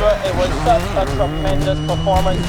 It was such a tremendous performance.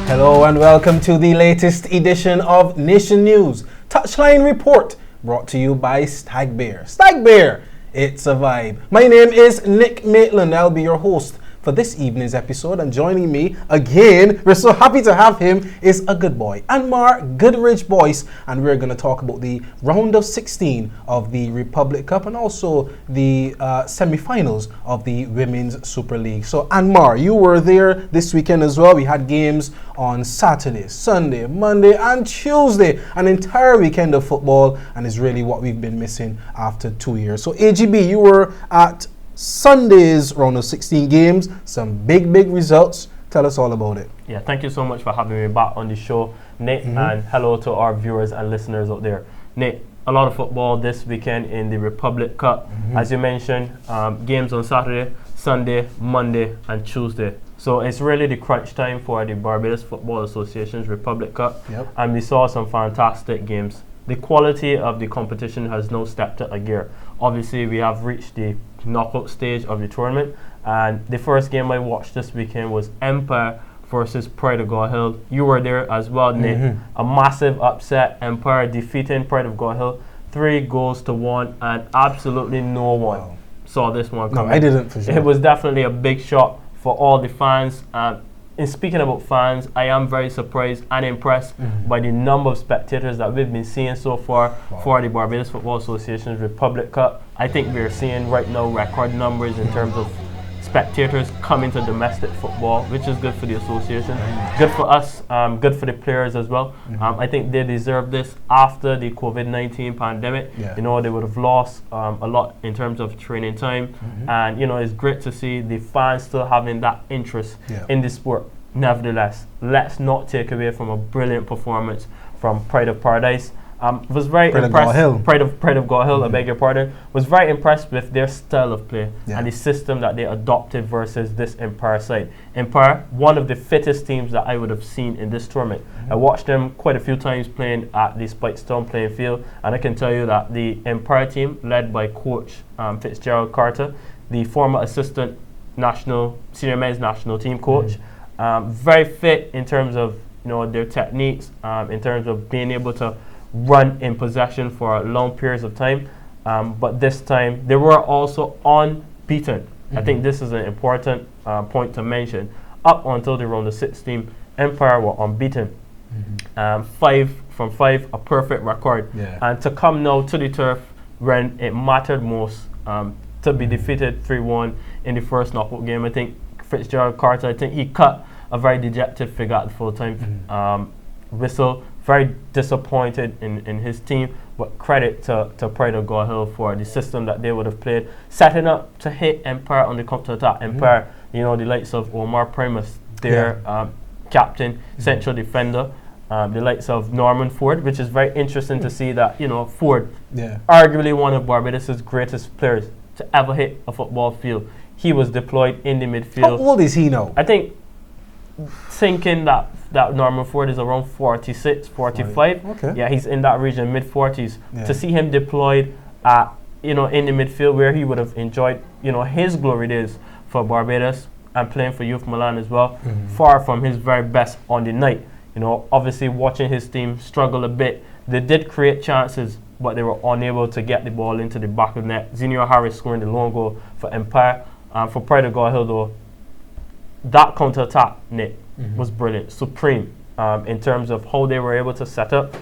Hello and welcome to the latest edition of Nation News Touchline Report, brought to you by Stag Bear. Stag Bear, it's a vibe. My name is Nick Maitland. I'll be your host for this evening's episode, and joining me again, we're so happy to have him, is a good boy, Anmar Goodrich Boyce, and we're going to talk about the round of 16 of the Republic Cup and also the semi-finals of the Women's Super League. So Anmar, you were there this weekend as well. We had games on Saturday, Sunday, Monday and Tuesday, an entire weekend of football, and is really what we've been missing after 2 years. So AGB, you were at Sunday's round of 16 games, some big results. Tell us all about it. Yeah, thank you so much for having me back on the show, Nate, and hello to our viewers and listeners out there. Nate, a lot of football this weekend in the Republic Cup. As you mentioned, games on Saturday, Sunday, Monday and Tuesday. So it's really the crunch time for the Barbados Football Association's Republic Cup, and we saw some fantastic games. The quality of the competition has now stepped up a gear. Obviously, we have reached the knockout stage of the tournament, and the first game I watched this weekend was Empire versus Pride of God Hill. You were there as well, Nate. A massive upset, Empire defeating Pride of God Hill 3-1, and absolutely no one saw this one coming. No, I didn't, for sure. It was definitely a big shock for all the fans. In speaking about fans, I am very surprised and impressed by the number of spectators that we've been seeing so far for the Barbados Football Association's Republic Cup. I think we're seeing right now record numbers in terms of spectators coming to domestic football, which is good for the association, good for us, good for the players as well. I think they deserve this after the COVID-19 pandemic. You know, they would have lost a lot in terms of training time, and you know, it's great to see the fans still having that interest in the sport. Nevertheless, let's not take away from a brilliant performance from Pride of Paradise. Was very impressed. Pride of God Hill, I beg your pardon. Was very impressed with their style of play and the system that they adopted versus this Empire side. Empire, one of the fittest teams that I would have seen in this tournament. I watched them quite a few times playing at the Spikestone playing field, and I can tell you that the Empire team, led by Coach Fitzgerald Carter, the former assistant senior men's national team coach, very fit in terms of their techniques, in terms of being able to run in possession for long periods of time, but this time they were also unbeaten. I think this is an important point to mention. Up until the round of 16, Empire were unbeaten. 5 from 5, a perfect record. And to come now to the turf when it mattered most, to be defeated 3-1 in the first knockout game. I think Fitzgerald Carter, I think he cut a very dejected figure at the full-time whistle. Very disappointed in his team, but credit to Pride of God Hill for the system that they would have played, setting up to hit Empire on the counter-attack. Empire, the likes of Omar Primus, their captain, central defender, the likes of Norman Ford, which is very interesting to see that, Ford, arguably one of Barbados' greatest players to ever hit a football field. He was deployed in the midfield. How old is he now? I think, thinking that Norman Ford is around 46, 45. Yeah, he's in that region, mid-40s. To see him deployed at, in the midfield where he would have enjoyed, his glory days for Barbados and playing for Youth Milan as well, far from his very best on the night. Obviously watching his team struggle a bit. They did create chances, but they were unable to get the ball into the back of the net. Zenio Harris scoring the lone goal for Empire. For Pride of God Hill, though, that counter-attack, Nick, was brilliant, supreme in terms of how they were able to set up,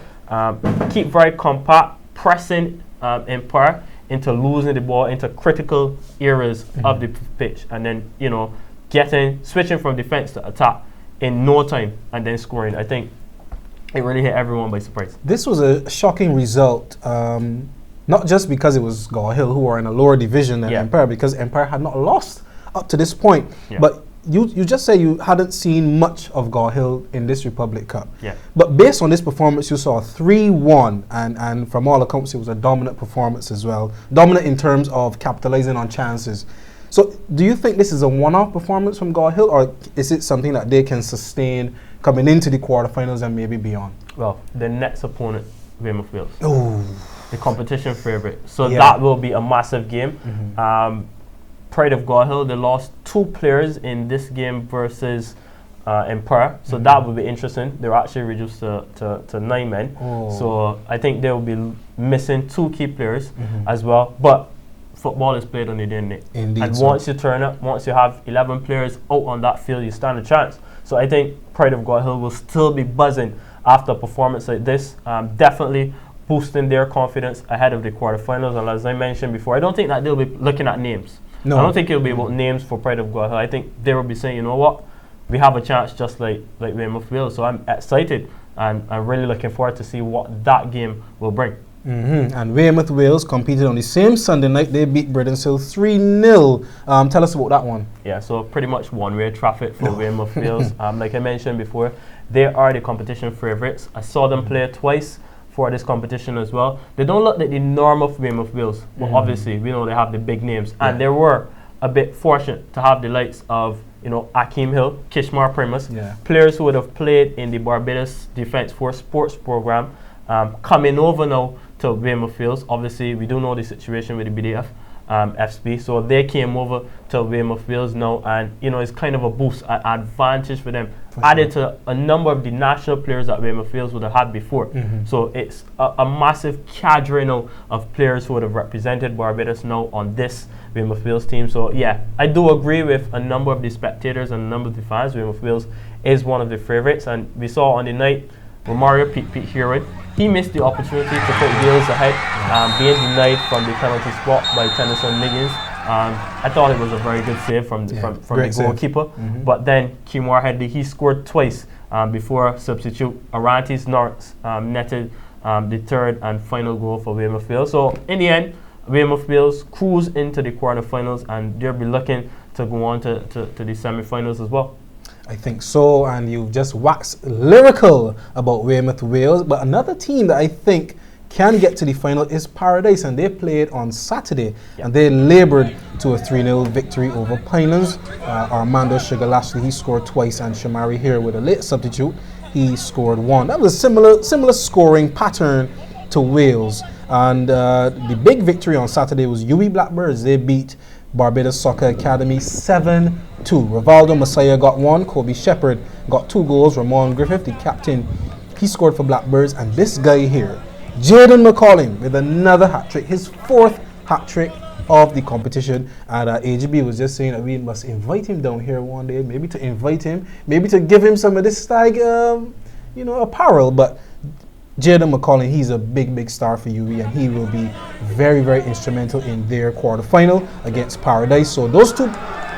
keep very compact, pressing Empire into losing the ball into critical areas of the pitch, and then switching from defense to attack in no time and then scoring. I think it really hit everyone by surprise. This was a shocking result, not just because it was God Hill, who are in a lower division than Empire, because Empire had not lost up to this point, but you just say you hadn't seen much of God Hill in this Republic Cup. But based on this performance, you saw 3-1, and from all accounts, it was a dominant performance as well. Dominant in terms of capitalizing on chances. So do you think this is a one-off performance from God Hill, or is it something that they can sustain coming into the quarterfinals and maybe beyond? Well, the next opponent, Weymouth Wales. Oh. The competition favorite. So that will be a massive game. Pride of God Hill, they lost 2 players in this game versus Empire, so that would be interesting. They were actually reduced to 9 men, so I think they will be missing 2 key players as well. But football is played on the day and night. Indeed. And once you turn up, once you have 11 players out on that field, you stand a chance. So I think Pride of God Hill will still be buzzing after a performance like this, definitely boosting their confidence ahead of the quarterfinals. And as I mentioned before, I don't think that they'll be looking at names. No. I don't think it'll be about names for Pride of God Hill. I think they will be saying, you know what, we have a chance just like Weymouth Wales. So I'm excited and I'm really looking forward to see what that game will bring. And Weymouth Wales competed on the same Sunday night. They beat Bredenshill 3-0. Tell us about that one. Yeah, so pretty much one-way traffic for Weymouth Wales. Like I mentioned before, they are the competition favourites. I saw them play twice for this competition as well. They don't look like the norm of Weymouth Wales, but obviously we know they have the big names. And they were a bit fortunate to have the likes of Akeel Hill, Kishmar Primus, players who would have played in the Barbados Defence Force sports program, coming over now to Weymouth Wales. Obviously, we do know the situation with the BDF FSB, so they came over to Weymouth Wales now, and it's kind of a boost, an advantage for them, added to a number of the national players that Weymouth Wales would have had before. So it's a massive cadre now of players who would have represented Barbados now on this Weymouth Wales team. So yeah, I do agree with a number of the spectators and a number of the fans. Weymouth Wales is one of the favourites, and we saw on the night Romario Pete Herod, he missed the opportunity to put Wales ahead, being denied from the penalty spot by Tennyson Miggins. I thought it was a very good save from the goalkeeper. But then Kimar Headley, he scored twice before substitute Arantes Norris netted the third and final goal for Weymouth Wales. So in the end, Weymouth Wales cruise into the quarterfinals, and they'll be looking to go on to the semi-finals as well. I think so, and you've just waxed lyrical about Weymouth Wales, but another team that I think can get to the final is Paradise, and they played on Saturday, and they laboured to a 3-0 victory over Pinelands. Armando Sugar Lashley, he scored twice, and Shamari here with a late substitute, he scored 1. That was a similar scoring pattern to Wales, and the big victory on Saturday was UE Blackbirds. They beat Barbados Soccer Academy 7-2. Rivaldo Messiah got 1. Kobe Shepherd got 2 goals. Ramon Griffith, the captain, he scored for Blackbirds. And this guy here, Jaden McCollum, with another hat-trick, his 4th hat-trick of the competition. And AGB was just saying that we must invite him down here one day, maybe to invite him, maybe to give him some of this stag, apparel. But Jaden McCollum, he's a big star for UE, and he will be very, very instrumental in their quarterfinal against Paradise. So those 2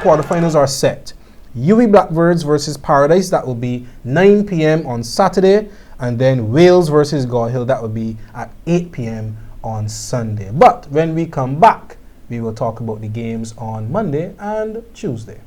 quarterfinals are set. UE Blackbirds versus Paradise, that will be 9 p.m. on Saturday, and then Wales versus God Hill, that will be at 8 p.m. on Sunday. But when we come back, we will talk about the games on Monday and Tuesday.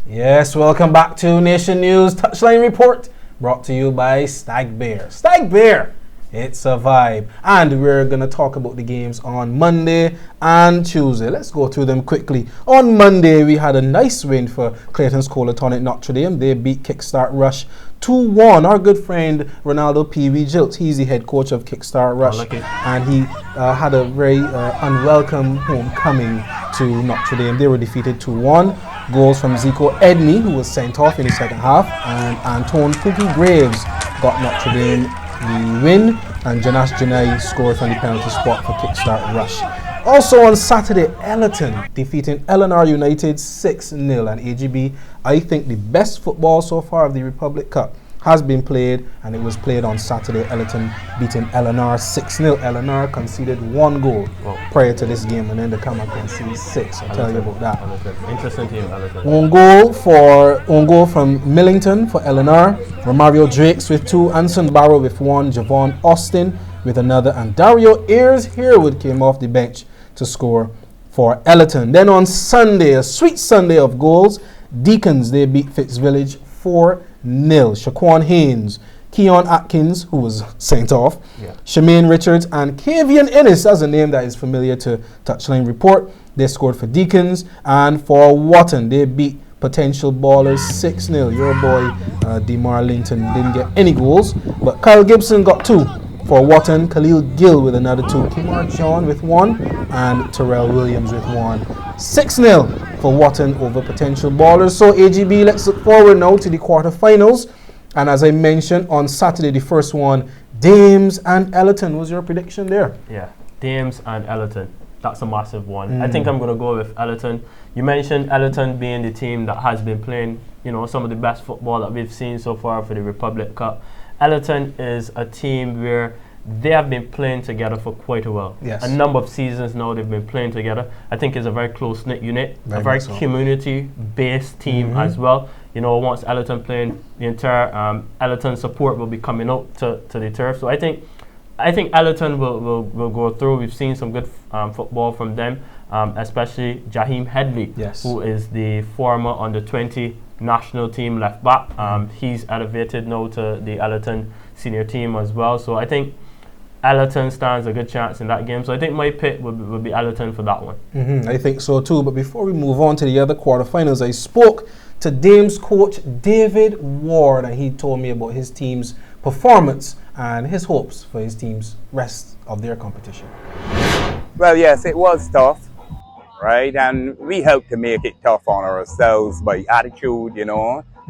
Yes, welcome back to Nation News Touchline Report, brought to you by Stag Bear. Stag Bear, it's a vibe. And we're going to talk about the games on Monday and Tuesday. Let's go through them quickly. On Monday, we had a nice win for Clayton's Colatonic Notre Dame. They beat Kickstart Rush 2-1. Our good friend Ronaldo Pee-wee Jilts, he's the head coach of Kickstart Rush, and he had a very unwelcome homecoming to Notre Dame. They were defeated 2-1. Goals from Zico Edney, who was sent off in the second half, and Antone Pookie Graves got Notre Dame the win, and Jonas Janai scored from the penalty spot for Kickstart Rush. Also on Saturday, Ellerton defeating Eleanor United 6-0, and AGB, I think the best football so far of the Republic Cup has been played, and it was played on Saturday. Ellerton beating Eleanor 6-0. Eleanor conceded 1 goal prior to this game, and then they come and concede 6. I'll tell you about that. Interesting team, Ellerton. One goal from Millington for Eleanor. Romario Drakes with 2. Anson Barrow with 1. Javon Austin with another. And Dario Ayers Herwood came off the bench to score for Ellerton. Then on Sunday, a sweet Sunday of goals. Deacons, they beat Fitzvillage 4-0. Shaquan Haynes, Keon Atkins, who was sent off, Shemaine Richards, and Kavian Ennis, that's a name that is familiar to Touchline Report. they scored for Deacons, and for Wotton, they beat Potential Ballers 6-0. Your boy DeMar Linton didn't get any goals, but Kyle Gibson got 2 for Wotton, Khalil Gill with another 2, Kimar John with 1, and Terrell Williams with 1. 6-0 for Wotton over Potential Ballers. So AGB, let's look forward now to the quarterfinals. And as I mentioned on Saturday, the first one, Dames and Ellerton. What was your prediction there? Yeah, Dames and Ellerton. That's a massive one. I think I'm going to go with Ellerton. You mentioned Ellerton being the team that has been playing, some of the best football that we've seen so far for the Republic Cup. Ellerton is a team where they have been playing together for quite a while. Yes. A number of seasons now they've been playing together. I think it's a very close-knit unit, a very community-based team as well. Once Ellerton playing, the entire Ellerton support will be coming out to the turf. So I think Ellerton will go through. We've seen some good football from them, especially Jaheim Headley, who is the former under-20 national team left back. He's elevated now to the Ellerton senior team as well. So I think Ellerton stands a good chance in that game. So I think my pick would be Ellerton for that one. I think so too. But before we move on to the other quarterfinals, I spoke to Dames coach David Ward, and he told me about his team's performance and his hopes for his team's rest of their competition. Well, yes, it was tough, right? And we hope to make it tough on ourselves by attitude,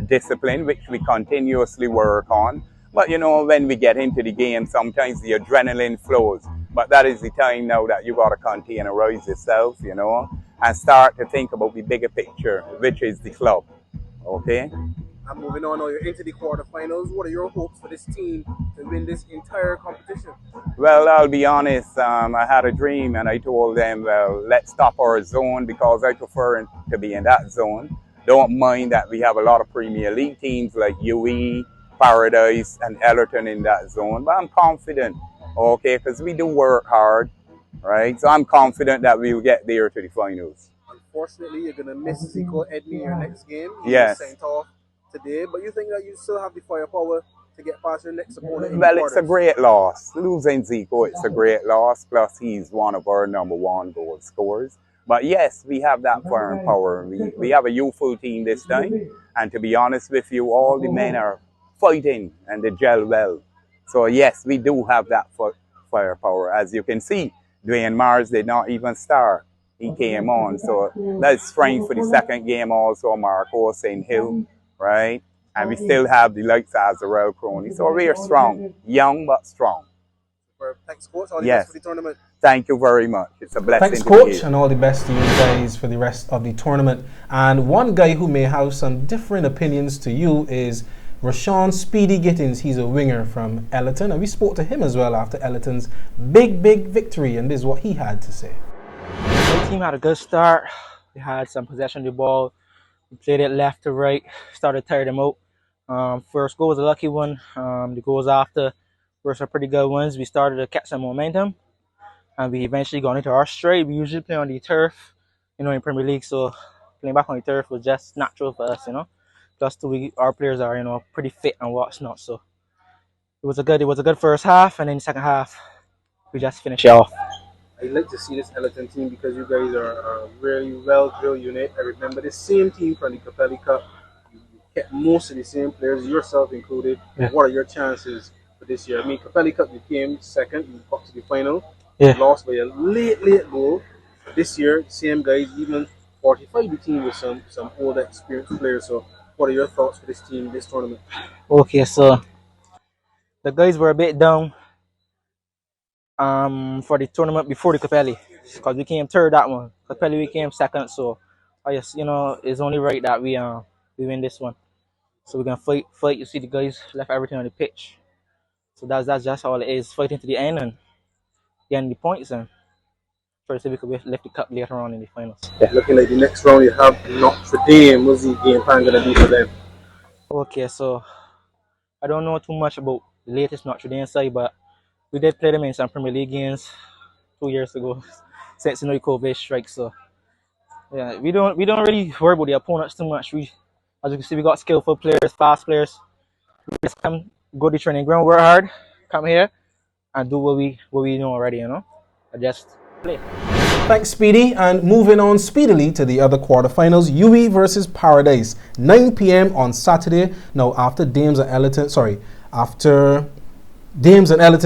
discipline, which we continuously work on. But, when we get into the game, sometimes the adrenaline flows. But that is the time now that you got to containerize yourself, and start to think about the bigger picture, which is the club. Okay? And moving on now, you're into the quarterfinals. What are your hopes for this team to win this entire competition? Well, I'll be honest. I had a dream, and I told them, well, let's stop our zone because I prefer to be in that zone. Don't mind that we have a lot of Premier League teams like UE, Paradise, and Ellerton in that zone. But I'm confident, okay, because we do work hard, right? So I'm confident that we'll get there to the finals. Unfortunately, you're going to miss Zico Edney in your next game. Yes. Sent off today, but you think that you still have the firepower to get past your next opponent? Well, it's a great loss. Losing Zico, it's a great loss. Plus, he's one of our #1 goal scorers. But yes, we have that firepower. We have a youthful team this time. And to be honest with you, all the men are fighting and they gel well. So yes, we do have that firepower. As you can see, Dwayne Mars did not even start. He came on. So that's strength for the second game also, Marco St. Hill, right? And we still have the likes of Azarel Crony. So we are strong. Young but strong. Thanks, coach. All the best for the tournament. Thank you very much. It's a blessing. Thanks, coach, and all the best to you guys for the rest of the tournament. And one guy who may have some different opinions to you is Rashawn Speedy Gittins. He's a winger from Ellerton, and we spoke to him as well after Ellerton's big victory, and this is what he had to say. The team had a good start. We had some possession of the ball. We played it left to right, started to tire them out. First goal was a lucky one. The goals after were some pretty good ones. We started to catch some momentum, and we eventually got into our stride. We usually play on the turf, in Premier League, so playing back on the turf was just natural for us, Plus, our players are, pretty fit and whatnot. So it was a good first half, and then the second half we just finished it off. I'd like to see this Ellerton team because you guys are a really well-drilled unit. I remember the same team from the Capelli Cup. You kept most of the same players, yourself included. Yeah. What are your chances for this year? I mean, Capelli Cup, you came second, you got to the final. Yeah. You lost by a late goal. This year, same guys, even 45 the team with some older experienced players. So what are your thoughts for this team, this tournament? Okay, so the guys were a bit down for the tournament before the Capelli, because we came third that one. Capelli we came second, so I guess it's only right that we win this one. So we're gonna fight. You see, the guys left everything on the pitch, so that's just all it is, fighting to the end and getting the points and try to see if we could lift the cup later on in the finals. Yeah. Looking like the next round, you have Notre Dame. What's the game plan gonna be for them? Okay, so I don't know too much about the latest Notre Dame side, but we did play them in some Premier League games 2 years ago, since the COVID strike. So yeah, we don't really worry about the opponents too much. As you can see, we got skillful players, fast players. We just come, go to the training ground, work hard, come here, and do what we know already. And just play. Thanks, Speedy. And moving on speedily to the other quarterfinals, UE versus Paradise, 9 p.m. on Saturday. Now, after Dames and Ellerton,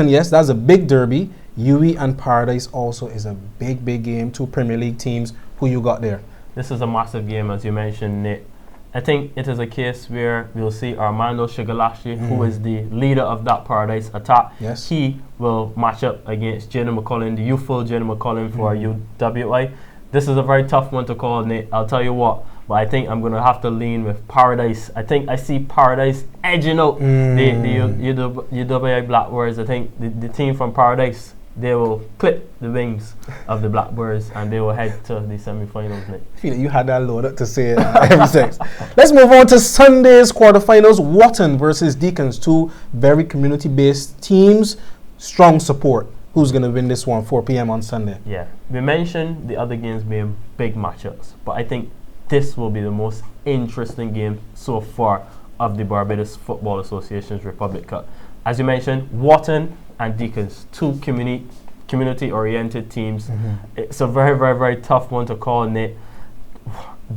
yes, that's a big derby. UE and Paradise also is a big, big game. Two Premier League teams. Who you got there? This is a massive game, as you mentioned, Nick. I think it is a case where we'll see Armando Shigalashi, who is the leader of that Paradise attack. Yes. He will match up against Jaden McCullin, the youthful Jaden McCullin for UWI. This is a very tough one to call, Nick. I'll tell you what, but I think I'm going to have to lean with Paradise. I think I see Paradise edging out the UWI Blackbirds. I think the team from Paradise, they will clip the wings of the Blackbirds and they will head to the semi-finals, Nick. I feel like you had that loaded to say it every sex. Let's move on to Sunday's quarterfinals. Wharton versus Deacons, two very community-based teams. Strong support. Who's going to win this one, 4 p.m. on Sunday? Yeah, we mentioned the other games being big matchups, but I think this will be the most interesting game so far of the Barbados Football Association's Republic Cup. As you mentioned, Wharton and Deacons, two community-oriented teams. It's a very, very, very tough one to call, Nick.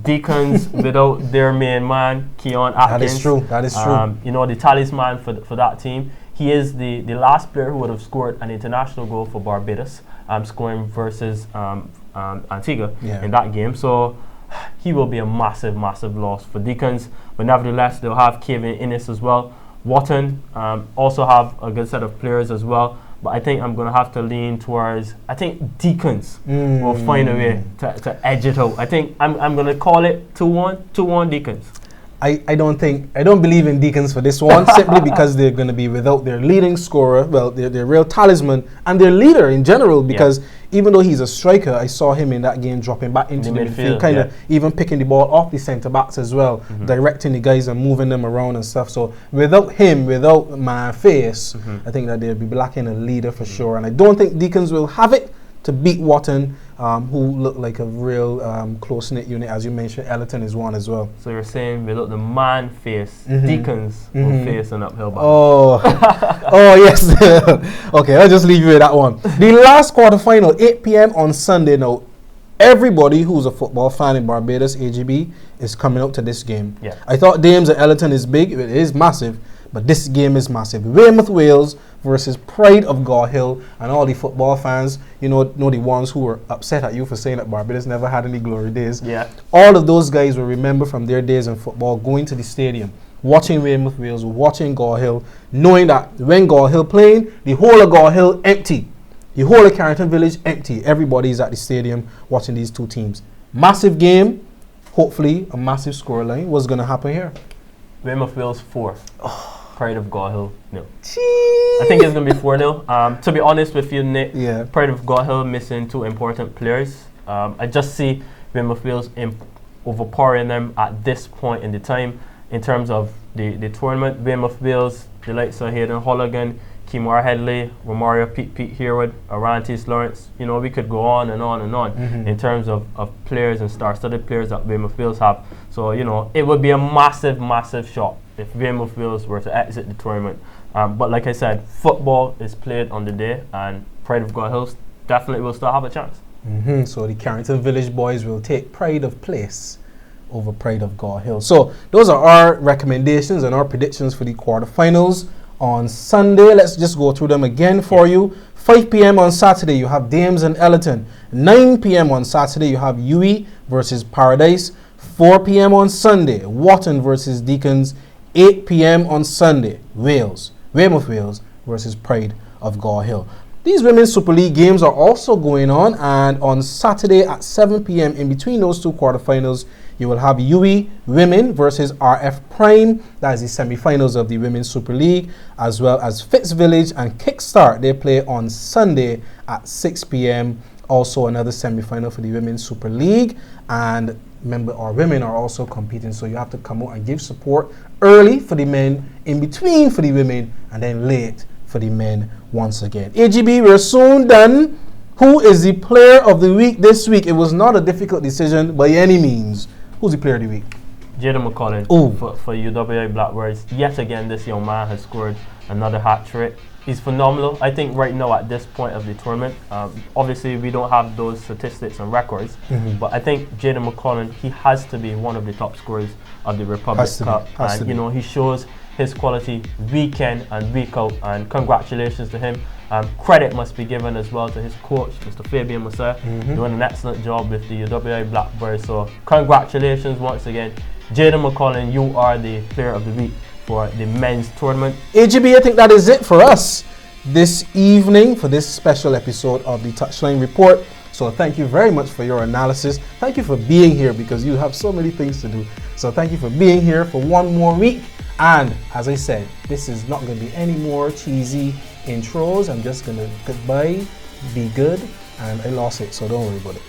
Deacons without their main man, Keon Atkins. That is true. You know, the talisman for that team. He is the last player who would have scored an international goal for Barbados, scoring versus Antigua in that game. So he will be a massive, massive loss for Deacons. But nevertheless, they'll have Kevin Innes as well. Wharton also have a good set of players as well. But I think I'm going to have to lean towards, I think Deacons will find a way to edge it out. I think I'm going to call it 2-1 Deacons. I don't believe in Deacons for this one, simply because they're going to be without their leading scorer, well, their real talisman, and their leader in general, because even though he's a striker, I saw him in that game dropping back into the midfield, kind of even picking the ball off the centre-backs as well, directing the guys and moving them around and stuff. So without him, without my face, I think that they'll be lacking a leader for sure. And I don't think Deacons will have it to beat Wharton, who look like a real close-knit unit. As you mentioned, Ellerton is one as well. So you're saying without the man face, Deacons will face an uphill battle. Oh yes. Okay, I'll just leave you with that one. The last quarterfinal, 8 p.m. on Sunday. Now, everybody who's a football fan in Barbados, AGB, is coming out to this game. Yeah. I thought Dames and Ellerton is big. It is massive. But this game is massive. Weymouth Wales versus Pride of Gaw Hill, and all the football fans, you know the ones who were upset at you for saying that Barbados never had any glory days. Yeah. All of those guys will remember from their days in football going to the stadium, watching Weymouth Wales, watching Gaw Hill, knowing that when Gaw Hill playing, the whole of Gaw Hill empty. The whole of Carrington Village empty. Everybody is at the stadium watching these two teams. Massive game. Hopefully a massive scoreline. What's going to happen here? Weymouth Wales 4. Pride of Gaw Hill, no. I think it's going to be 4-0. To be honest with you, Nick, Pride of Gaw Hill missing two important players. I just see Weymouth Wales overpowering them at this point in the time in terms of the tournament. Weymouth Wales, the likes of Hayden Holligan, Kimar Headley, Romario Pete Herwood, Arantes Lawrence. You know, we could go on and on and on in terms of players and star-studded players that Weymouth Wales have. So, you know, it would be a massive, massive shock if Weymouth Wales were to exit the tournament. But like I said, football is played on the day, and Pride of Gaw Hill definitely will still have a chance. So the Carrington Village boys will take Pride of Place over Pride of Gaw Hill. So those are our recommendations and our predictions for the quarterfinals on Sunday. Let's just go through them again for you. 5 p.m. on Saturday, you have Dames and Ellerton. 9 p.m. on Saturday, you have UE versus Paradise. 4 p.m. on Sunday, Wharton versus Deacons. 8 p.m. on Sunday, Weymouth Wales versus Pride of Gaw Hill. These Women's Super League games are also going on, and on Saturday at 7 p.m. in between those two quarterfinals, you will have UE Women versus RF Prime. That is the semi-finals of the Women's Super League, as well as Fitz Village and Kickstart. They play on Sunday at 6 p.m. Also another semi-final for the Women's Super League. And remember, our women are also competing, so you have to come out and give support early for the men, in between for the women, and then late for the men once again. AGB, we're soon done. Who is the player of the week this week? It was not a difficult decision by any means. Who's the player of the week? Jaden McCullin for UWI Blackbirds. Yet again, this young man has scored another hat-trick. He's phenomenal. I think right now at this point of the tournament, obviously we don't have those statistics and records, but I think Jaden McCollum, he has to be one of the top scorers of the Republic Cup. And you know, he shows his quality week in and week out, and congratulations to him. Credit must be given as well to his coach, Mr. Fabian Musa, doing an excellent job with the UWI Blackbirds. So congratulations once again. Jaden McCollum, you are the player of the week for the men's tournament. AGB, I think that is it for us this evening for this special episode of the Touchline Report. So thank you very much for your analysis. Thank you for being here, because you have so many things to do. So thank you for being here for one more week. And as I said, this is not going to be any more cheesy intros. I'm just going to goodbye, be good, and I lost it, so don't worry about it.